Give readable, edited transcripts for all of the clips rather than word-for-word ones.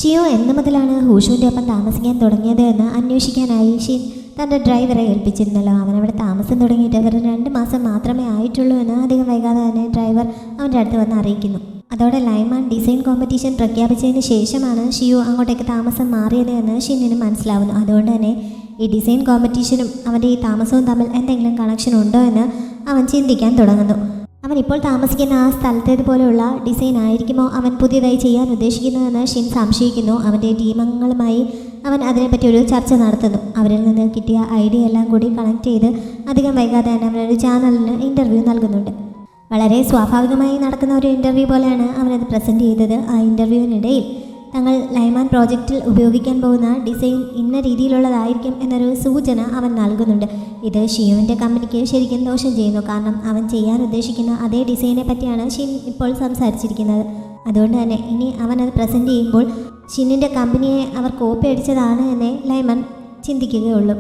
ഷിയോ എന്നു മുതലാണ് ഹൂഷുവിൻ്റെ ഒപ്പം താമസിക്കാൻ തുടങ്ങിയത് എന്ന് അന്വേഷിക്കാനായി ഷിൻ തൻ്റെ ഡ്രൈവറെ ഏൽപ്പിച്ചിരുന്നല്ലോ. അവനവിടെ താമസം തുടങ്ങിയിട്ട് വെറും 2 മാസം മാത്രമേ ആയിട്ടുള്ളൂ എന്ന് അധികം വൈകാതെ തന്നെ ഡ്രൈവർ അവൻ്റെ അടുത്ത് വന്ന് അറിയിക്കുന്നു. അതോടെ ലൈമാൻ ഡിസൈൻ കോമ്പറ്റീഷൻ പ്രഖ്യാപിച്ചതിന് ശേഷമാണ് ഷിയോ അങ്ങോട്ടേക്ക് താമസം മാറിയത് എന്ന് ഷിന്നിന് മനസ്സിലാവുന്നു. അതുകൊണ്ട് തന്നെ ഈ ഡിസൈൻ കോമ്പറ്റീഷനും അവൻ്റെ ഈ താമസവും തമ്മിൽ എന്തെങ്കിലും കണക്ഷൻ ഉണ്ടോ എന്ന് അവൻ ചിന്തിക്കാൻ തുടങ്ങുന്നു. അവൻ ഇപ്പോൾ താമസിക്കുന്ന ആ സ്ഥലത്തേതുപോലെയുള്ള ഡിസൈൻ ആയിരിക്കുമോ അവൻ പുതിയതായി ചെയ്യാൻ ഉദ്ദേശിക്കുന്നതെന്ന് ഷിൻ സംശയിക്കുന്നു. അവൻ്റെ ടീമംഗങ്ങളുമായി അവൻ അതിനെപ്പറ്റി ഒരു ചർച്ച നടത്തുന്നു. അവരിൽ നിന്ന് കിട്ടിയ ഐഡിയ എല്ലാം കൂടി കണക്ട് ചെയ്ത് അധികം വൈകാതെ തന്നെ അവനൊരു ചാനലിന് ഇൻ്റർവ്യൂ നൽകുന്നുണ്ട്. വളരെ സ്വാഭാവികമായി നടക്കുന്ന ഒരു ഇൻ്റർവ്യൂ പോലെയാണ് അവനത് പ്രസൻറ്റ് ചെയ്തത്. ആ ഇൻ്റർവ്യൂവിനിടയിൽ തങ്ങൾ ലൈമാൻ പ്രോജക്റ്റിൽ ഉപയോഗിക്കാൻ പോകുന്ന ഡിസൈൻ ഇന്ന രീതിയിലുള്ളതായിരിക്കും എന്നൊരു സൂചന അവൻ നൽകുന്നുണ്ട്. ഇത് ഷിയോൻ്റെ കമ്പനിക്ക് ശരിക്കും ദോഷം ചെയ്യുന്നു. കാരണം അവൻ ചെയ്യാൻ ഉദ്ദേശിക്കുന്ന അതേ ഡിസൈനെ പറ്റിയാണ് ഷിൻ ഇപ്പോൾ സംസാരിച്ചിരിക്കുന്നത്. അതുകൊണ്ട് തന്നെ ഇനി അവനത് പ്രസൻറ്റ് ചെയ്യുമ്പോൾ ഷിന്നിൻ്റെ കമ്പനിയെ അവർ കോപ്പി അടിച്ചതാണ് എന്നേ ലൈമാൻ ചിന്തിക്കുകയുള്ളൂ.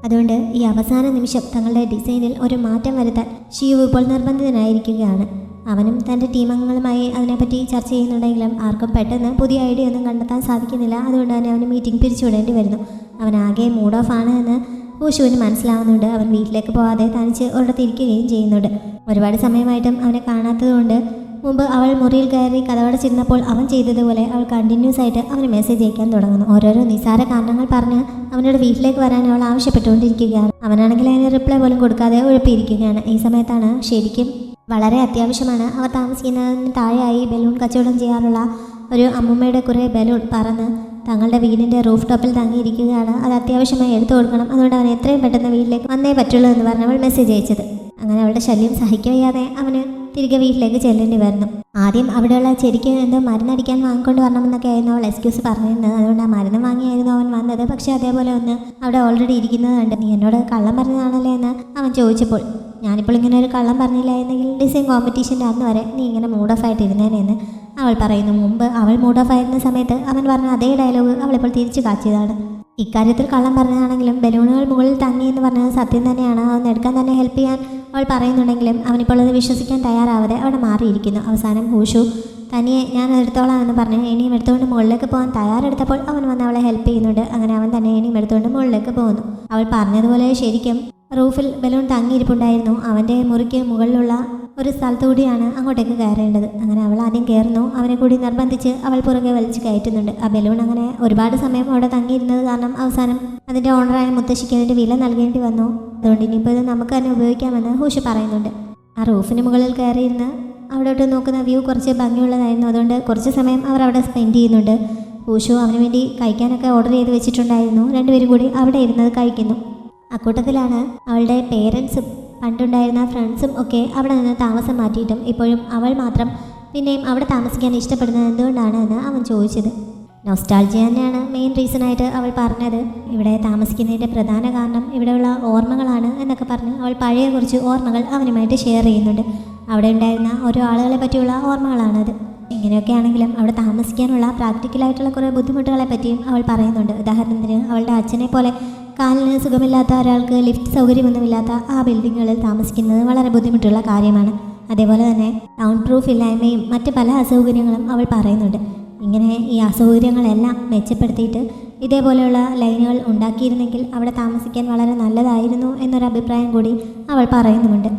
അതുകൊണ്ട് ഈ അവസാന നിമിഷം തങ്ങളുടെ ഡിസൈനിൽ ഒരു മാറ്റം വരുത്താൻ ഷിയോ ഇപ്പോൾ നിർബന്ധിതനായിരിക്കുകയാണ്. അവനും തൻ്റെ ടീമംഗങ്ങളുമായി അതിനെപ്പറ്റി ചർച്ച ചെയ്യുന്നുണ്ടെങ്കിലും ആർക്കും പെട്ടെന്ന് പുതിയ ഐഡിയ ഒന്നും കണ്ടെത്താൻ സാധിക്കുന്നില്ല. അതുകൊണ്ട് തന്നെ അവന് മീറ്റിംഗ് പിരിച്ചുവിടേണ്ടി വരുന്നു. അവനാകെ മൂഡ് ഓഫ് ആണ് എന്ന് ഹൂഷുവിന് മനസ്സിലാവുന്നുണ്ട്. അവൻ വീട്ടിലേക്ക് പോകാതെ തനിച്ച് ഒരിടത്തിരിക്കുകയും ചെയ്യുന്നുണ്ട്. ഒരുപാട് സമയമായിട്ടും അവനെ കാണാത്തതുകൊണ്ട് മുമ്പ് അവൾ മുറിയിൽ കയറി കതവടച്ചിരുന്നപ്പോൾ അവൻ ചെയ്തതുപോലെ അവൾ കണ്ടിന്യൂസ് ആയിട്ട് അവന് മെസ്സേജ് അയക്കാൻ തുടങ്ങുന്നു. ഓരോരോ നിസ്സാര കാരണങ്ങൾ പറഞ്ഞ് അവനോട് വീട്ടിലേക്ക് വരാൻ അവൾ ആവശ്യപ്പെട്ടുകൊണ്ടിരിക്കുകയാണ്. അവനാണെങ്കിൽ അതിന് റിപ്ലൈ പോലും കൊടുക്കാതെ ഉഴപ്പിയിരിക്കുകയാണ്. ഈ സമയത്താണ് ശരിക്കും വളരെ അത്യാവശ്യമാണ് അവർ താമസിക്കുന്നതിന് താഴെയായി ബലൂൺ കച്ചവടം ചെയ്യാറുള്ള ഒരു അമ്മൂമ്മയുടെ കുറേ ബലൂൺ പറന്ന് തങ്ങളുടെ വീടിൻ്റെ റൂഫ് ടോപ്പിൽ തങ്ങിയിരിക്കുകയാണ്. അത് അത്യാവശ്യമായി എടുത്തു കൊടുക്കണം. അതുകൊണ്ട് അവൻ എത്രയും പെട്ടെന്ന് വീട്ടിലേക്ക് വന്നേ പറ്റുള്ളൂ എന്ന് പറഞ്ഞ് അവൾ മെസ്സേജ് അയച്ചത്. അങ്ങനെ അവളുടെ ശല്യം സഹിക്കവയ്യാതെ അവന് തിരികെ വീട്ടിലേക്ക് ചെല്ലേണ്ടി വരുന്നു. ആദ്യം അവിടെയുള്ള ചെടിക്ക് എന്തോ മരുന്നടിക്കാൻ വാങ്ങിക്കൊണ്ട് വരണമെന്നൊക്കെ ആയിരുന്നു അവൾ എക്സ്ക്യൂസ് പറഞ്ഞിരുന്നത്. അതുകൊണ്ട് ആ മരുന്ന് വാങ്ങിയായിരുന്നു അവൻ വന്നത്. പക്ഷേ അതേപോലെ ഒന്ന് അവിടെ ഓൾറെഡി ഇരിക്കുന്നത് കണ്ട് നീ എന്നോട് കള്ളം പറഞ്ഞതാണല്ലേ എന്ന് അവൻ ചോദിച്ചപ്പോൾ ഞാനിപ്പോൾ ഇങ്ങനെ ഒരു കള്ളം പറഞ്ഞില്ല എന്നെങ്കിൽ ഡിസൈൻ കോമ്പറ്റീഷൻ്റെ അന്ന് വരെ നീ ഇങ്ങനെ മൂഡ് ഓഫ് ആയിട്ട് ഇരുന്നേനെന്ന് അവൾ പറയുന്നു. മുമ്പ് അവൾ മൂഡ് ഓഫ് ആയിരുന്ന സമയത്ത് അവൻ പറഞ്ഞ അതേ ഡയലോഗ് അവളിപ്പോൾ തിരിച്ചു കാച്ചിയതാണ്. ഇക്കാര്യത്തിൽ കള്ളം പറഞ്ഞതാണെങ്കിലും ബലൂണുകൾ മുകളിൽ തങ്ങി എന്ന് പറഞ്ഞത് സത്യം തന്നെയാണ്. അവൻ എടുക്കാൻ തന്നെ ഹെൽപ്പ് ചെയ്യാൻ അവൾ പറയുന്നുണ്ടെങ്കിലും അവനിപ്പോൾ അത് വിശ്വസിക്കാൻ തയ്യാറാവാതെ അവിടെ മാറിയിരിക്കുന്നു. അവസാനം ഹൂഷു തനിയെ ഞാൻ എടുത്തോളാം എന്ന് പറഞ്ഞ് ഇനിയും എടുത്തുകൊണ്ട് മുകളിലേക്ക് പോകാൻ തയ്യാറെടുത്തപ്പോൾ അവൻ വന്ന് അവളെ ഹെൽപ്പ് ചെയ്യുന്നുണ്ട്. അങ്ങനെ അവൻ തന്നെ ഇനിയും എടുത്തുകൊണ്ട് മുകളിലേക്ക് പോകുന്നു. അവൾ പറഞ്ഞതുപോലെ ശരിക്കും റൂഫിൽ ബലൂൺ തങ്ങിയിരിപ്പുണ്ടായിരുന്നു. അവൻ്റെ മുറിക്ക് മുകളിലുള്ള ഒരു സ്ഥലത്തു കൂടിയാണ് അങ്ങോട്ടേക്ക് കയറേണ്ടത്. അങ്ങനെ അവൾ ആദ്യം കയറുന്നു. അവനെ കൂടി നിർബന്ധിച്ച് അവൾ പുറകെ വലിച്ച് കയറ്റുന്നുണ്ട്. ആ ബലൂൺ അങ്ങനെ ഒരുപാട് സമയം അവിടെ തങ്ങിയിരുന്നത് കാരണം അവസാനം അതിൻ്റെ ഓണറായ മുത്തശ്ശിക്ക് അതിൻ്റെ വില നൽകേണ്ടി വന്നു. അതുകൊണ്ട് ഇനിയിപ്പോൾ ഇത് നമുക്ക് തന്നെ ഉപയോഗിക്കാമെന്ന് ഹൂഷു പറയുന്നുണ്ട്. ആ റൂഫിന് മുകളിൽ കയറിയിരുന്ന് അവിടോട്ട് നോക്കുന്ന വ്യൂ കുറച്ച് ഭംഗിയുള്ളതായിരുന്നു. അതുകൊണ്ട് കുറച്ച് സമയം അവർ അവിടെ സ്പെൻഡ് ചെയ്യുന്നുണ്ട്. ഹൂഷു അവന് വേണ്ടി കഴിക്കാനൊക്കെ ഓർഡർ ചെയ്ത് വെച്ചിട്ടുണ്ടായിരുന്നു. രണ്ടുപേരും കൂടി അവിടെ ഇരുന്നത് കഴിക്കുന്നു. അക്കൂട്ടത്തിലാണ് അവളുടെ പേരൻസും പണ്ടുണ്ടായിരുന്ന ഫ്രണ്ട്സും ഒക്കെ അവിടെ നിന്ന് താമസം മാറ്റിയിട്ടും ഇപ്പോഴും അവൾ മാത്രം പിന്നെയും അവിടെ താമസിക്കാൻ ഇഷ്ടപ്പെടുന്നത് എന്തുകൊണ്ടാണ് എന്ന് അവൻ ചോദിച്ചത്. നൊസ്റ്റാൾജിയ തന്നെയാണ് മെയിൻ റീസണായിട്ട് അവൾ പറഞ്ഞത്. ഇവിടെ താമസിക്കുന്നതിൻ്റെ പ്രധാന കാരണം ഇവിടെയുള്ള ഓർമ്മകളാണ് എന്നൊക്കെ പറഞ്ഞ് അവൾ പഴയ കുറച്ച് ഓർമ്മകൾ അവനുമായിട്ട് ഷെയർ ചെയ്യുന്നുണ്ട്. അവിടെ ഉണ്ടായിരുന്ന ഓരോ ആളുകളെ പറ്റിയുള്ള ഓർമ്മകളാണത്. ഇങ്ങനെയൊക്കെ ആണെങ്കിലും അവിടെ താമസിക്കാനുള്ള പ്രാക്ടിക്കലായിട്ടുള്ള കുറേ ബുദ്ധിമുട്ടുകളെ പറ്റിയും അവൾ പറയുന്നുണ്ട്. ഉദാഹരണത്തിന് അവളുടെ അച്ഛനെ പോലെ കാലിന് സുഖമില്ലാത്ത ഒരാൾക്ക് ലിഫ്റ്റ് സൗകര്യമൊന്നുമില്ലാത്ത ആ ബിൽഡിങ്ങുകളിൽ താമസിക്കുന്നത് വളരെ ബുദ്ധിമുട്ടുള്ള കാര്യമാണ്. അതേപോലെ തന്നെ സൗണ്ട് പ്രൂഫ് ഇല്ലായ്മയും മറ്റ് പല അസൗകര്യങ്ങളും അവൾ പറയുന്നുണ്ട്. ഇങ്ങനെ ഈ അസൗകര്യങ്ങളെല്ലാം മെച്ചപ്പെടുത്തിയിട്ട് ഇതേപോലെയുള്ള ലൈനുകൾ ഉണ്ടാക്കിയിരുന്നെങ്കിൽ അവിടെ താമസിക്കാൻ വളരെ നല്ലതായിരുന്നു എന്നൊരു അഭിപ്രായം കൂടി അവൾ പറയുന്നുമുണ്ട്.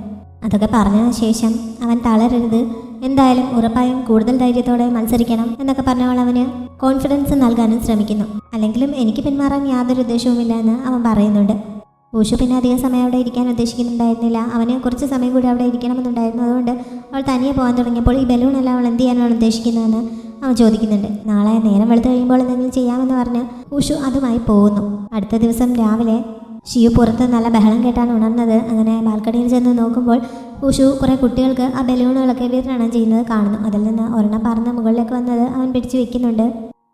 അതൊക്കെ പറഞ്ഞതിന് ശേഷം അവൻ തളരരുത്, എന്തായാലും ഉറപ്പായും കൂടുതൽ ധൈര്യത്തോടെ മത്സരിക്കണം എന്നൊക്കെ പറഞ്ഞവൾ അവന് കോൺഫിഡൻസ് നൽകാനും ശ്രമിക്കുന്നു. അല്ലെങ്കിലും എനിക്ക് പിന്മാറാൻ യാതൊരു ഉദ്ദേശവുമില്ല എന്ന് അവൻ പറയുന്നുണ്ട്. ഹൂഷു പിന്നെ അധികം സമയം അവിടെ ഇരിക്കാൻ ഉദ്ദേശിക്കുന്നുണ്ടായിരുന്നില്ല. അവന് കുറച്ച് സമയം കൂടി അവിടെ ഇരിക്കണമെന്നുണ്ടായിരുന്നു. അതുകൊണ്ട് അവൾ തനിയെ പോകാൻ തുടങ്ങിയപ്പോൾ ഈ ബലൂണെല്ലാം അവൾ എന്ത് ചെയ്യാനാണ് ഉദ്ദേശിക്കുന്നതെന്ന് അവൻ ചോദിക്കുന്നുണ്ട്. നാളെ നേരം വെളുത്ത് കഴിയുമ്പോൾ എന്തെങ്കിലും ചെയ്യാമെന്ന് പറഞ്ഞ് ഹൂഷു അതുമായി പോകുന്നു. അടുത്ത ദിവസം രാവിലെ ഷിയു പുറത്ത് നല്ല ബഹളം കേട്ടാണ് ഉണർന്നത്. അങ്ങനെ ബാൽക്കണിയിൽ ചെന്ന് നോക്കുമ്പോൾ ഹൂഷു കുറേ കുട്ടികൾക്ക് ആ ബലൂണുകളൊക്കെ വിതരണം ചെയ്യുന്നത് കാണുന്നു. അതിൽ നിന്ന് ഒരെണ്ണം പറന്ന് മുകളിലേക്ക് വന്നത് അവൻ പിടിച്ചു വെക്കുന്നുണ്ട്.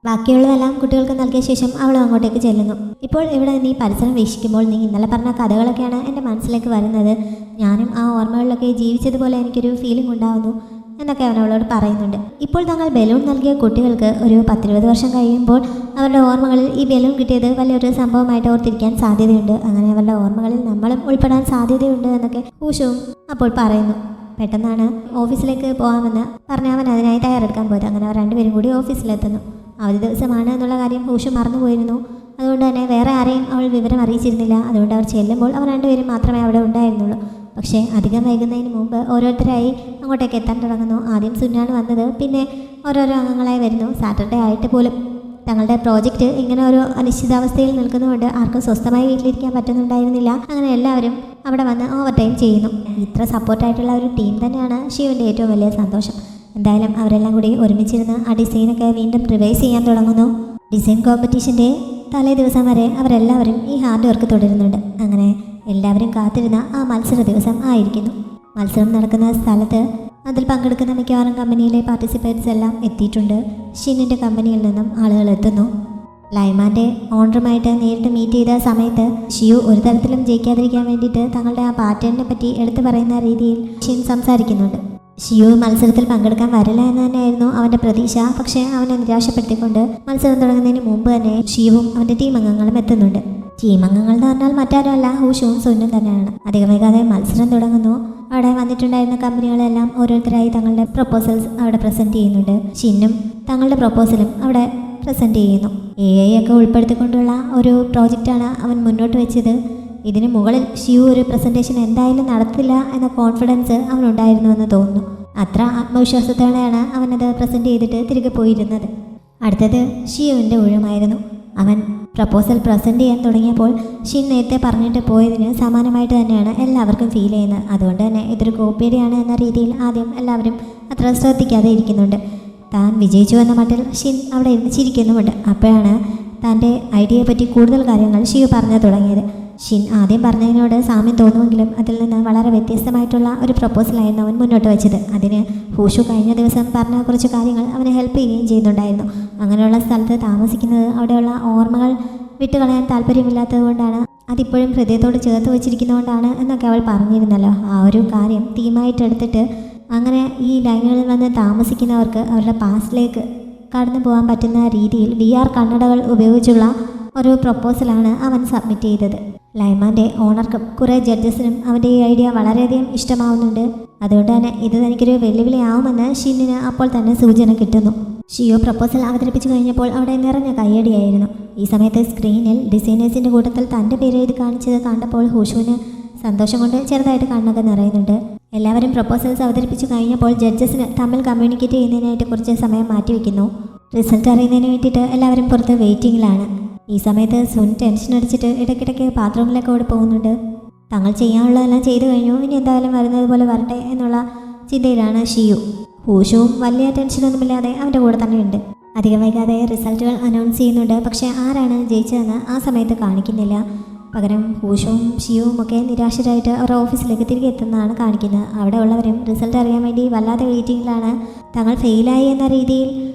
ബാക്കിയുള്ളതെല്ലാം കുട്ടികൾക്ക് നൽകിയ ശേഷം അവളും അങ്ങോട്ടേക്ക് ചെല്ലുന്നു. ഇപ്പോൾ ഇവിടെ നീ പരിസരം വീക്ഷിക്കുമ്പോൾ നീ ഇന്നലെ പറഞ്ഞ കഥകളൊക്കെയാണ് എൻ്റെ മനസ്സിലേക്ക് വരുന്നത്. ഞാനും ആ ഓർമ്മകളിലൊക്കെ ജീവിച്ചതുപോലെ എനിക്കൊരു ഫീലിംഗ് ഉണ്ടാകുന്നു എന്നൊക്കെ അവൻ അവളോട് പറയുന്നുണ്ട്. ഇപ്പോൾ തങ്ങൾ ബലൂൺ നൽകിയ കുട്ടികൾക്ക് ഒരു 10-20 വർഷം കഴിയുമ്പോൾ അവരുടെ ഓർമ്മകളിൽ ഈ ബലൂൺ കിട്ടിയത് വലിയൊരു സംഭവമായിട്ട് ഓർത്തിരിക്കാൻ സാധ്യതയുണ്ട്. അങ്ങനെ അവരുടെ ഓർമ്മകളിൽ നമ്മളും ഉൾപ്പെടാൻ സാധ്യതയുണ്ട് എന്നൊക്കെ ഹൂഷുവും അപ്പോൾ പറയുന്നു. പെട്ടെന്നാണ് ഓഫീസിലേക്ക് പോകാമെന്ന് പറഞ്ഞ് അവൻ അതിനായി തയ്യാറെടുക്കാൻ പോയത്. അങ്ങനെ അവർ രണ്ടുപേരും കൂടി ഓഫീസിലെത്തുന്നു. അവധി ദിവസമാണ് എന്നുള്ള കാര്യം ഹൂഷു മറന്നുപോയിരുന്നു. അതുകൊണ്ട് തന്നെ വേറെ ആരെയും അവൾ വിവരം അറിയിച്ചിരുന്നില്ല. അതുകൊണ്ട് അവർ ചെല്ലുമ്പോൾ അവർ രണ്ടുപേരും മാത്രമേ അവിടെ ഉണ്ടായിരുന്നുള്ളൂ. പക്ഷേ അധികം വൈകുന്നതിന് മുമ്പ് ഓരോരുത്തരായി അങ്ങോട്ടേക്ക് എത്താൻ തുടങ്ങുന്നു. ആദ്യം സുനാണ് വന്നത്, പിന്നെ ഓരോരോ അംഗങ്ങളായി വരുന്നു. സാറ്റർഡേ ആയിട്ട് പോലും തങ്ങളുടെ പ്രോജക്റ്റ് ഇങ്ങനെ ഒരു അനിശ്ചിതാവസ്ഥയിൽ നിൽക്കുന്നതുകൊണ്ട് ആർക്കും സ്വസ്ഥമായി വീട്ടിലിരിക്കാൻ പറ്റുന്നുണ്ടായിരുന്നില്ല. അങ്ങനെ എല്ലാവരും അവിടെ വന്ന് ഓവർ ടൈം ചെയ്യുന്നു. ഇത്ര സപ്പോർട്ടായിട്ടുള്ള ഒരു ടീം തന്നെയാണ് ഷിയുവിൻ്റെ ഏറ്റവും വലിയ സന്തോഷം. എന്തായാലും അവരെല്ലാം കൂടി ഒരുമിച്ചിരുന്ന് ആ ഡിസൈനൊക്കെ വീണ്ടും റിവൈസ് ചെയ്യാൻ തുടങ്ങുന്നു. ഡിസൈൻ കോമ്പറ്റീഷൻ്റെ തലേ ദിവസം വരെ അവരെല്ലാവരും ഈ ഹാർഡ് വർക്ക് തുടരുന്നുണ്ട്. അങ്ങനെ എല്ലാവരും കാത്തിരുന്ന ആ മത്സര ദിവസം ആയിരിക്കുന്നു. മത്സരം നടക്കുന്ന സ്ഥലത്ത് അതിൽ പങ്കെടുക്കുന്ന മിക്കവാറും കമ്പനിയിലെ പാർട്ടിസിപ്പേറ്റ്സ് എല്ലാം എത്തിയിട്ടുണ്ട്. ഷിന്നിൻ്റെ കമ്പനിയിൽ നിന്നും ആളുകൾ എത്തുന്നു. ലൈമാൻ്റെ ഓണറുമായിട്ട് നേരിട്ട് മീറ്റ് ചെയ്ത സമയത്ത് ഷിയു ഒരു തരത്തിലും ജയിക്കാതിരിക്കാൻ വേണ്ടിയിട്ട് തങ്ങളുടെ ആ പാറ്റേണിനെ പറ്റി എടുത്തു പറയുന്ന രീതിയിൽ ഷിൻ സംസാരിക്കുന്നുണ്ട്. ഷിയു മത്സരത്തിൽ പങ്കെടുക്കാൻ വരില്ല എന്ന് തന്നെയായിരുന്നു അവൻ്റെ പ്രതീക്ഷ. പക്ഷേ അവനെ നിരാശപ്പെടുത്തിക്കൊണ്ട് മത്സരം തുടങ്ങുന്നതിന് മുമ്പ് തന്നെ ഷിയുവും അവൻ്റെ ടീം അംഗങ്ങളും എത്തുന്നുണ്ട്. ടീം അംഗങ്ങൾ എന്ന് പറഞ്ഞാൽ മറ്റാരുമല്ല, ഹൂഷുവും സുന്നും തന്നെയാണ്. അധികം വൈകാതെ മത്സരം തുടങ്ങുന്നു. അവിടെ വന്നിട്ടുണ്ടായിരുന്ന കമ്പനികളെല്ലാം ഓരോരുത്തരായി തങ്ങളുടെ പ്രൊപ്പോസൽസ് അവിടെ പ്രസൻറ്റ് ചെയ്യുന്നുണ്ട്. ഷിന്നും തങ്ങളുടെ പ്രൊപ്പോസലും അവിടെ പ്രസൻറ്റ് ചെയ്യുന്നു. AI ഒക്കെ ഉൾപ്പെടുത്തിക്കൊണ്ടുള്ള ഒരു പ്രോജക്റ്റാണ് അവൻ മുന്നോട്ട് വെച്ചത്. ഇതിന് മുകളിൽ ഷിയു ഒരു പ്രസൻറ്റേഷൻ എന്തായാലും നടത്തില്ല എന്ന കോൺഫിഡൻസ് അവനുണ്ടായിരുന്നുവെന്ന് തോന്നുന്നു. അത്ര ആത്മവിശ്വാസത്തോടെയാണ് അവനത് പ്രസൻറ്റ് ചെയ്തിട്ട് തിരികെ പോയിരുന്നത്. അടുത്തത് ഷിയുവിൻ്റെ ഊഴമായിരുന്നു. അവൻ പ്രപ്പോസൽ പ്രസൻറ്റ് ചെയ്യാൻ തുടങ്ങിയപ്പോൾ ഷിൻ നേരത്തെ പറഞ്ഞിട്ട് പോയതിന് സമാനമായിട്ട് തന്നെയാണ് എല്ലാവർക്കും ഫീൽ ചെയ്യുന്നത്. അതുകൊണ്ട് തന്നെ ഇതൊരു കോപ്പിയടിയാണ് എന്ന രീതിയിൽ ആദ്യം എല്ലാവരും അത്ര ശ്രദ്ധിക്കാതെ ഇരിക്കുന്നുണ്ട്. താൻ വിജയിച്ചു എന്ന മട്ടിൽ ഷിൻ അവിടെ ഇരുന്ന് ചിരിക്കുന്നുമുണ്ട്. അപ്പോഴാണ് തൻ്റെ ഐഡിയയെ പറ്റി കൂടുതൽ കാര്യങ്ങൾ ഷിയു പറഞ്ഞു തുടങ്ങിയത്. ഷിൻ ആദ്യം പറഞ്ഞതിനോട് സാമ്യം തോന്നുമെങ്കിലും അതിൽ നിന്ന് വളരെ വ്യത്യസ്തമായിട്ടുള്ള ഒരു പ്രപ്പോസലായിരുന്നു അവൻ മുന്നോട്ട് വെച്ചത്. അതിന് ഹൂഷു കഴിഞ്ഞ ദിവസം പറഞ്ഞ കുറച്ച് കാര്യങ്ങൾ അവനെ ഹെൽപ്പ് ചെയ്യുകയും ചെയ്യുന്നുണ്ടായിരുന്നു. അങ്ങനെയുള്ള സ്ഥലത്ത് താമസിക്കുന്നത് അവിടെയുള്ള ഓർമ്മകൾ വിട്ടുകളയാൻ താല്പര്യമില്ലാത്തത് കൊണ്ടാണ്, അതിപ്പോഴും ഹൃദയത്തോട് ചേർത്ത് വെച്ചിരിക്കുന്നതുകൊണ്ടാണ് എന്നൊക്കെ അവൾ പറഞ്ഞിരുന്നല്ലോ. ആ ഒരു കാര്യം തീമായിട്ട് എടുത്തിട്ട് അങ്ങനെ ഈ ലൈനുകളിൽ വന്ന് താമസിക്കുന്നവർക്ക് അവരുടെ പാസ്റ്റിലേക്ക് കടന്നു പോകാൻ പറ്റുന്ന രീതിയിൽ VR കണ്ണടകൾ ഉപയോഗിച്ചുള്ള ഒരു പ്രപ്പോസലാണ് അവൻ സബ്മിറ്റ് ചെയ്തത്. ലൈമാൻ്റെ ഓണർക്കും കുറേ ജഡ്ജസിനും അവൻ്റെ ഈ ഐഡിയ വളരെയധികം ഇഷ്ടമാവുന്നുണ്ട്. അതുകൊണ്ട് തന്നെ ഇത് തനിക്കൊരു വെല്ലുവിളിയാവുമെന്ന് ഷിന്നിന് അപ്പോൾ തന്നെ സൂചന കിട്ടുന്നു. ഷിയോ പ്രപ്പോസൽ അവതരിപ്പിച്ചു കഴിഞ്ഞപ്പോൾ അവിടെ നിറഞ്ഞ കയ്യടിയായിരുന്നു. ഈ സമയത്ത് സ്ക്രീനിൽ ഡിസൈനേഴ്സിൻ്റെ കൂട്ടത്തിൽ തൻ്റെ പേര് എഴുതി കാണിച്ചത് കണ്ടപ്പോൾ ഹൂഷുവിന് സന്തോഷം കൊണ്ട് ചെറുതായിട്ട് കണ്ണൊക്കെ നിറയുന്നുണ്ട്. എല്ലാവരും പ്രപ്പോസൽസ് അവതരിപ്പിച്ചു കഴിഞ്ഞപ്പോൾ ജഡ്ജസിന് തമ്മിൽ കമ്മ്യൂണിക്കേറ്റ് ചെയ്യുന്നതിനായിട്ട് കുറച്ച് സമയം മാറ്റിവെക്കുന്നു. റിസൾട്ട് അറിയുന്നതിന് വേണ്ടിയിട്ട് എല്ലാവരും പുറത്ത് വെയിറ്റിങ്ങിലാണ്. ഈ സമയത്ത് സുൻ ടെൻഷൻ അടിച്ചിട്ട് ഇടയ്ക്കിടയ്ക്ക് ബാത്റൂമിലൊക്കെ ഓടി പോകുന്നുണ്ട്. തങ്ങൾ ചെയ്യാനുള്ളതെല്ലാം ചെയ്തു കഴിഞ്ഞു, ഇനി എന്തായാലും വരുന്നത് പോലെ വരട്ടെ എന്നുള്ള ചിന്തയിലാണ് ഷിയു. ഹൂഷുവും വലിയ ടെൻഷനൊന്നുമില്ലാതെ അവൻ്റെ കൂടെ തന്നെ ഉണ്ട്. അധികം വൈകാതെ റിസൾട്ടുകൾ അനൗൺസ് ചെയ്യുന്നുണ്ട്. പക്ഷേ ആരാണ് ജയിച്ചതെന്ന് ആ സമയത്ത് കാണിക്കുന്നില്ല. പകരം ഹൂഷുവും ഷിയുവും ഒക്കെ നിരാശരായിട്ട് അവരുടെ ഓഫീസിലേക്ക് തിരികെ എത്തുന്നതാണ് കാണിക്കുന്നത്. അവിടെ ഉള്ളവരും റിസൾട്ട് അറിയാൻ വേണ്ടി വല്ലാതെ വെയിറ്റിങ്ങിലാണ്. തങ്ങൾ ഫെയിലായി എന്ന രീതിയിൽ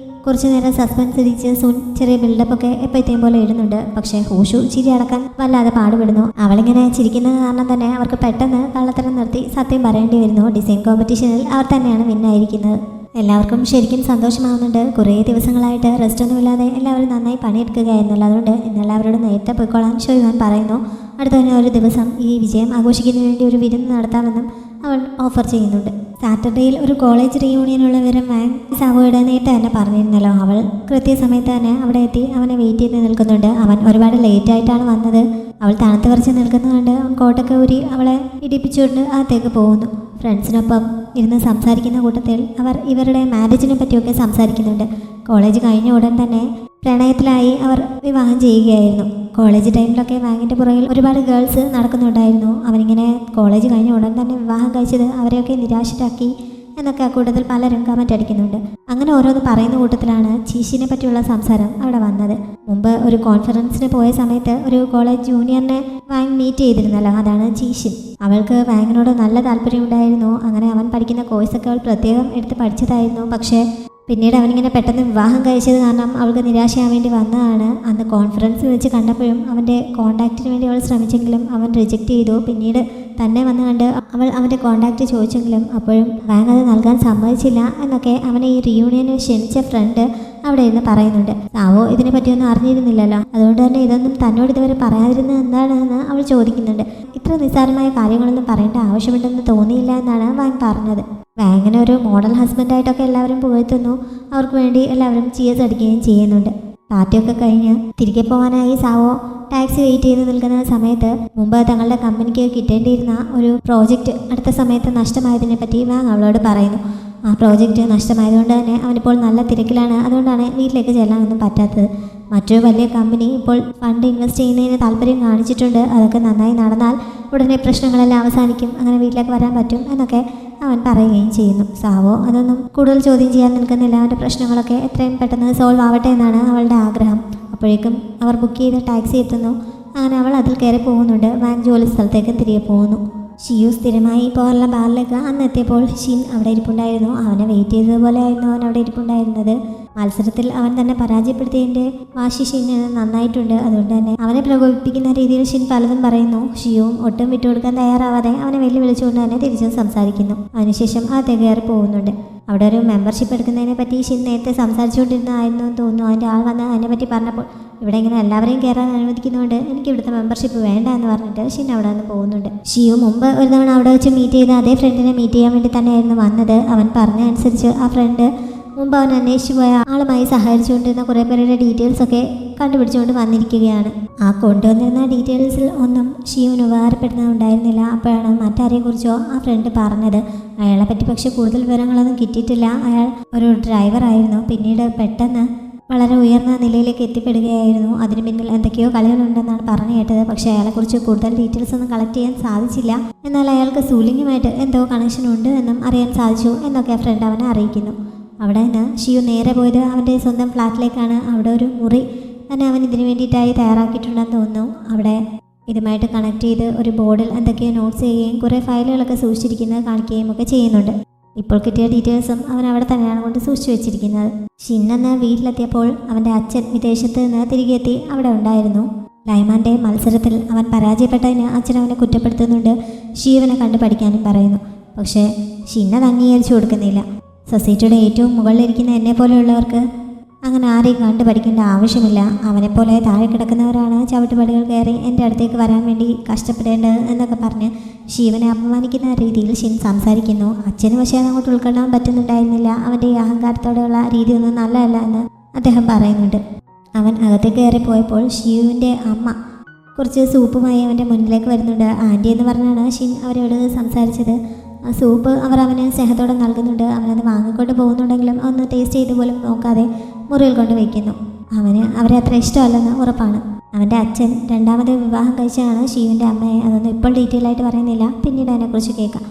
കുറച്ചു നേരം സസ്പെൻസ് ഇരിച്ച് സുൻ ചെറിയ ബിൽഡപ്പൊക്കെ എപ്പോഴത്തെയും പോലെ ഇടുന്നുണ്ട്. പക്ഷേ ഹൂഷു ചിരി അടക്കാൻ വല്ലാതെ പാടുപെടുന്നു. അവളിങ്ങനെ ചിരിക്കുന്നത് കാരണം തന്നെ അവർക്ക് പെട്ടെന്ന് കള്ളത്തരം നിർത്തി സത്യം പറയേണ്ടി വരുന്നു. ഡിസൈൻ കോമ്പറ്റീഷനിൽ അവർ തന്നെയാണ് വിന്നായിരിക്കുന്നത്. എല്ലാവർക്കും ശരിക്കും സന്തോഷമാവുന്നുണ്ട്. കുറേ ദിവസങ്ങളായിട്ട് റെസ്റ്റൊന്നുമില്ലാതെ എല്ലാവരും നന്നായി പണിയെടുക്കുകയായിരുന്നല്ലോ. അതുകൊണ്ട് ഇന്നെല്ലാവരോടും നേരത്തെ പോയിക്കോളാൻ ഷോയ്വാൻ പറയുന്നു. അടുത്ത തന്നെ ഒരു ദിവസം ഈ വിജയം ആഘോഷിക്കുന്നതിന് വേണ്ടി ഒരു വിരുന്ന് നടത്താമെന്നും അവൾ ഓഫർ ചെയ്യുന്നുണ്ട്. സാറ്റർഡേയിൽ ഒരു കോളേജ് റീയൂണിയനുള്ള വിവരം വാങ് സാവോയുടെ നേരത്തെ തന്നെ പറഞ്ഞിരുന്നല്ലോ. അവൾ കൃത്യസമയത്ത് തന്നെ അവിടെ എത്തി അവനെ വെയിറ്റ് ചെയ്ത് നിൽക്കുന്നുണ്ട്. അവൻ ഒരുപാട് ലേറ്റായിട്ടാണ് വന്നത്. അവൾ തണുത്ത് വിറച്ച് നിൽക്കുന്നതുകൊണ്ട് അവൻ കോട്ടൊക്കെ ഊരി അവളെ ഇടിപ്പിച്ചുകൊണ്ട് അകത്തേക്ക് പോകുന്നു. ഫ്രണ്ട്സിനൊപ്പം ഇരുന്ന് സംസാരിക്കുന്ന കൂട്ടത്തിൽ അവർ ഇവരുടെ മാരേജിനെ പറ്റിയൊക്കെ സംസാരിക്കുന്നുണ്ട്. കോളേജ് കഴിഞ്ഞ ഉടൻ തന്നെ പ്രണയത്തിലായി അവർ വിവാഹം ചെയ്യുകയായിരുന്നു. കോളേജ് ടൈമിലൊക്കെ വാങ്ങിൻ്റെ പുറകിൽ ഒരുപാട് ഗേൾസ് നടക്കുന്നുണ്ടായിരുന്നു. അവനിങ്ങനെ കോളേജ് കഴിഞ്ഞ ഉടൻ തന്നെ വിവാഹം കഴിച്ചത് അവരെയൊക്കെ നിരാശരാക്കി എന്നൊക്കെ കൂട്ടത്തിൽ പലരും കമൻ്റ് അടിക്കുന്നുണ്ട്. അങ്ങനെ ഓരോന്ന് പറയുന്ന കൂട്ടത്തിലാണ് ചീഷിനെ പറ്റിയുള്ള സംസാരം അവിടെ വന്നത്. മുമ്പ് ഒരു കോൺഫറൻസിന് പോയ സമയത്ത് ഒരു കോളേജ് ജൂനിയറിനെ വാങ് മീറ്റ് ചെയ്തിരുന്നല്ലോ, അതാണ് ചീഷിൻ. അവൾക്ക് വാങ്ങിനോട് നല്ല താല്പര്യമുണ്ടായിരുന്നു. അങ്ങനെ അവൻ പഠിക്കുന്ന കോഴ്സൊക്കെ അവൾ പ്രത്യേകം എടുത്ത് പഠിച്ചതായിരുന്നു. പക്ഷേ പിന്നീട് അവനിങ്ങനെ പെട്ടെന്ന് വിവാഹം കഴിച്ചത് കാരണം അവൾക്ക് നിരാശയാൻ വേണ്ടി വന്നതാണ്. അന്ന് കോൺഫറൻസ് വെച്ച് കണ്ടപ്പോഴും അവൻ്റെ കോൺടാക്റ്റിന് വേണ്ടി അവൾ ശ്രമിച്ചെങ്കിലും അവൻ റിജക്റ്റ് ചെയ്തു. പിന്നീട് തന്നെ വന്ന് കണ്ട് അവൾ അവൻ്റെ കോൺടാക്റ്റ് ചോദിച്ചെങ്കിലും അപ്പോഴും വാങ് അത് നൽകാൻ സമ്മതിച്ചില്ല എന്നൊക്കെ അവനെ ഈ റീയൂണിയന് ക്ഷണിച്ച ഫ്രണ്ട് അവിടെ ഇരുന്ന് പറയുന്നുണ്ട്. സാവോ ഇതിനെ പറ്റിയൊന്നും അറിഞ്ഞിരുന്നില്ലല്ലോ, അതുകൊണ്ട് തന്നെ ഇതൊന്നും തന്നോട് ഇതുവരെ പറയാതിരുന്നത് എന്താണെന്ന് അവൾ ചോദിക്കുന്നുണ്ട്. ഇത്ര നിസ്സാരമായ കാര്യങ്ങളൊന്നും പറയേണ്ട ആവശ്യമുണ്ടെന്ന് തോന്നിയില്ല എന്നാണ് വാങ് പറഞ്ഞത്. വാങ്ങിനെ ഒരു മോഡൽ ഹസ്ബൻഡായിട്ടൊക്കെ എല്ലാവരും പുകഴ്ത്തുന്നു. അവർക്ക് വേണ്ടി എല്ലാവരും ചിയേഴ്സ് അടിക്കുകയും ചെയ്യുന്നുണ്ട്. പാർട്ടിയൊക്കെ കഴിഞ്ഞ് തിരികെ പോകാനായി സാവോ ടാക്സി വെയിറ്റ് ചെയ്ത് നിൽക്കുന്ന സമയത്ത് മുമ്പ് തങ്ങളുടെ കമ്പനിക്ക് കിട്ടേണ്ടിയിരുന്ന ഒരു പ്രോജക്റ്റ് അടുത്ത സമയത്ത് നഷ്ടമായതിനെ പറ്റി വാങ് അവളോട് പറയുന്നു. ആ പ്രോജക്റ്റ് നഷ്ടമായതുകൊണ്ട് തന്നെ അവനിപ്പോൾ നല്ല തിരക്കിലാണ്. അതുകൊണ്ടാണ് വീട്ടിലേക്ക് ചെല്ലാനൊന്നും പറ്റാത്തത്. മറ്റൊരു വലിയ കമ്പനി ഇപ്പോൾ ഫണ്ട് ഇൻവെസ്റ്റ് ചെയ്യുന്നതിന് താല്പര്യം കാണിച്ചിട്ടുണ്ട്. അതൊക്കെ നന്നായി നടന്നാൽ ഉടനെ പ്രശ്നങ്ങളെല്ലാം അവസാനിക്കും, അങ്ങനെ വീട്ടിലേക്ക് വരാൻ പറ്റും എന്നൊക്കെ അവൻ പറയുകയും ചെയ്യുന്നു. സാവോ അതൊന്നും കൂടുതൽ ചോദ്യം ചെയ്യാൻ നിൽക്കുന്നില്ല. അവൻ്റെ പ്രശ്നങ്ങളൊക്കെ എത്രയും പെട്ടെന്ന് സോൾവ് ആവട്ടെ എന്നാണ് അവളുടെ ആഗ്രഹം. അപ്പോഴേക്കും അവർ ബുക്ക് ചെയ്ത ടാക്സി എത്തുന്നു. അങ്ങനെ അവൾ അതിൽ കയറി പോകുന്നുണ്ട്. വാങ് ജോലി സ്ഥലത്തേക്ക് തിരികെ പോകുന്നു. ഷിയു സ്ഥിരമായി പോകാനുള്ള ബാറിലേക്ക് അന്ന് എത്തിയപ്പോൾ ഷിൻ അവിടെ ഇരിപ്പുണ്ടായിരുന്നു. അവനെ വെയിറ്റ് ചെയ്തതുപോലെ ആയിരുന്നു അവൻ അവിടെ ഇരിപ്പുണ്ടായിരുന്നത്. മത്സരത്തിൽ അവൻ തന്നെ പരാജയപ്പെടുത്തിയതിൻ്റെ വാശി ഷിന്നിന് നന്നായിട്ടുണ്ട്. അതുകൊണ്ട് തന്നെ അവനെ പ്രകോപിപ്പിക്കുന്ന രീതിയിൽ ഷിൻ പലതും പറയുന്നു. ഷിയുവും ഒട്ടും വിട്ടുകൊടുക്കാൻ തയ്യാറാവാതെ അവനെ വെല്ലുവിളിച്ചുകൊണ്ട് തന്നെ തിരിച്ചും സംസാരിക്കുന്നു. അതിനുശേഷം അകത്തേക്ക് കയറി പോകുന്നുണ്ട്. അവിടെ ഒരു മെമ്പർഷിപ്പ് എടുക്കുന്നതിനെ പറ്റി ഷിൻ നേരത്തെ സംസാരിച്ചുകൊണ്ടിരുന്നതായിരുന്നു എന്ന് തോന്നുന്നു. അതിൻ്റെ ആൾ വന്ന് അതിനെപ്പറ്റി പറഞ്ഞപ്പോൾ ഇവിടെ ഇങ്ങനെ എല്ലാവരെയും കയറാൻ അനുവദിക്കുന്നതുകൊണ്ട് എനിക്ക് ഇവിടുത്തെ മെമ്പർഷിപ്പ് വേണ്ട എന്ന് പറഞ്ഞിട്ട് ഷിൻ അവിടെ നിന്ന് പോകുന്നുണ്ട്. ഷിയു മുമ്പ് ഒരു തവണ അവിടെ വെച്ച് മീറ്റ് ചെയ്ത അതേ ഫ്രണ്ടിനെ മീറ്റ് ചെയ്യാൻ വേണ്ടി തന്നെയായിരുന്നു വന്നത്. അവൻ പറഞ്ഞ അനുസരിച്ച് ആ ഫ്രണ്ട് മുമ്പ് അവൻ അന്വേഷിച്ചു പോയ ആളുമായി സഹകരിച്ചുകൊണ്ടിരുന്ന കുറേ പേരുടെ ഡീറ്റെയിൽസൊക്കെ കണ്ടുപിടിച്ചുകൊണ്ട് വന്നിരിക്കുകയാണ്. ആ കൊണ്ടുവന്നിരുന്ന ഡീറ്റെയിൽസിൽ ഒന്നും ഷിയുവിന് ഉപകാരപ്പെടുന്നുണ്ടായിരുന്നില്ല. അപ്പോഴാണ് മറ്റാരെക്കുറിച്ചോ ആ ഫ്രണ്ട് പറഞ്ഞത്. അയാളെ പറ്റി പക്ഷെ കൂടുതൽ വിവരങ്ങളൊന്നും കിട്ടിയിട്ടില്ല. അയാൾ ഒരു ഡ്രൈവറായിരുന്നു. പിന്നീട് പെട്ടെന്ന് വളരെ ഉയർന്ന നിലയിലേക്ക് എത്തിപ്പെടുകയായിരുന്നു. അതിന് പിന്നിൽ എന്തൊക്കെയോ കളികളുണ്ടെന്നാണ് പറഞ്ഞു കേട്ടത്. പക്ഷേ അയാളെക്കുറിച്ച് കൂടുതൽ ഡീറ്റെയിൽസ് ഒന്നും കളക്ട് ചെയ്യാൻ സാധിച്ചില്ല. എന്നാൽ അയാൾക്ക് സൂലിങ്ങുമായിട്ട് എന്തോ കണക്ഷൻ ഉണ്ട് എന്നും അറിയാൻ സാധിച്ചു എന്നൊക്കെ ആ ഫ്രണ്ട് അവനെ അറിയിക്കുന്നു. അവിടെ നിന്ന് ഷിയു നേരെ പോയത് അവൻ്റെ സ്വന്തം ഫ്ലാറ്റിലേക്കാണ്. അവിടെ ഒരു മുറി തന്നെ അവൻ ഇതിനു വേണ്ടിയിട്ടായി തയ്യാറാക്കിയിട്ടുണ്ടെന്ന് തോന്നുന്നു. അവിടെ ഇതുമായിട്ട് കണക്ട് ചെയ്ത് ഒരു ബോർഡിൽ എന്തൊക്കെയോ നോട്ട്സ് ചെയ്യുകയും കുറേ ഫയലുകളൊക്കെ സൂക്ഷിച്ചിരിക്കുന്നത് കാണിക്കുകയും ഒക്കെ ചെയ്യുന്നുണ്ട്. ഇപ്പോൾ കിട്ടിയ ഡീറ്റെയിൽസും അവൻ അവിടെ തന്നെയാണ് കൊണ്ട് സൂക്ഷിച്ചു വെച്ചിരിക്കുന്നത്. ഷിന്നെന്ന് വീട്ടിലെത്തിയപ്പോൾ അവൻ്റെ അച്ഛൻ വിദേശത്ത് നിന്ന് തിരികെ എത്തി അവിടെ ഉണ്ടായിരുന്നു. ലൈമാൻ്റെ മത്സരത്തിൽ അവൻ പരാജയപ്പെട്ടതിന് അച്ഛൻ അവനെ കുറ്റപ്പെടുത്തുന്നുണ്ട്. ഷിയുവിനെ കണ്ടു പഠിക്കാനും പറയുന്നു. പക്ഷേ ഷിന്നത് അംഗീകരിച്ചു കൊടുക്കുന്നില്ല. സൊസൈറ്റിയുടെ ഏറ്റവും മുകളിലിരിക്കുന്ന എന്നെ പോലെയുള്ളവർക്ക് അങ്ങനെ ആരെയും കണ്ടു പഠിക്കേണ്ട ആവശ്യമില്ല. അവനെപ്പോലെ താഴെ കിടക്കുന്നവരാണ് ചവിട്ടുപടികൾ കയറി എൻ്റെ അടുത്തേക്ക് വരാൻ വേണ്ടി കഷ്ടപ്പെടേണ്ടത് എന്നൊക്കെ പറഞ്ഞ് ശിവനെ അപമാനിക്കുന്ന രീതിയിൽ ഷിൻ സംസാരിക്കുന്നു. അച്ഛന് പക്ഷേ അതങ്ങോട്ട് ഉൾക്കൊള്ളാൻ പറ്റുന്നുണ്ടായിരുന്നില്ല. അവൻ്റെ ഈ അഹങ്കാരത്തോടെയുള്ള രീതിയൊന്നും നല്ലതല്ല എന്ന് അദ്ദേഹം പറയുന്നുണ്ട്. അവൻ അകത്തേക്ക് കയറി പോയപ്പോൾ ഷിയുവിൻ്റെ അമ്മ കുറച്ച് സൂപ്പുമായി അവൻ്റെ മുന്നിലേക്ക് വരുന്നുണ്ട്. ആൻറ്റി എന്ന് പറഞ്ഞാണ് ഷിൻ അവരോട് സംസാരിച്ചത്. ആ സൂപ്പ് അവർ അവന് സ്നേഹത്തോടെ നൽകുന്നുണ്ട്. അവനത് വാങ്ങിക്കൊണ്ട് പോകുന്നുണ്ടെങ്കിലും ഒന്ന് ടേസ്റ്റ് ചെയ്ത് പോലും നോക്കാതെ മുറിയിൽ കൊണ്ട് വയ്ക്കുന്നു. അവന് അവരെ അത്ര ഇഷ്ടമല്ലെന്ന് ഉറപ്പാണ്. അവൻ്റെ അച്ഛൻ രണ്ടാമത് വിവാഹം കഴിച്ചാണ് ഷിയുവിൻ്റെ അമ്മയെ. അതൊന്നും ഇപ്പോൾ ഡീറ്റെയിൽ ആയിട്ട് പറയുന്നില്ല, പിന്നീട് അതിനെക്കുറിച്ച് കേൾക്കാം.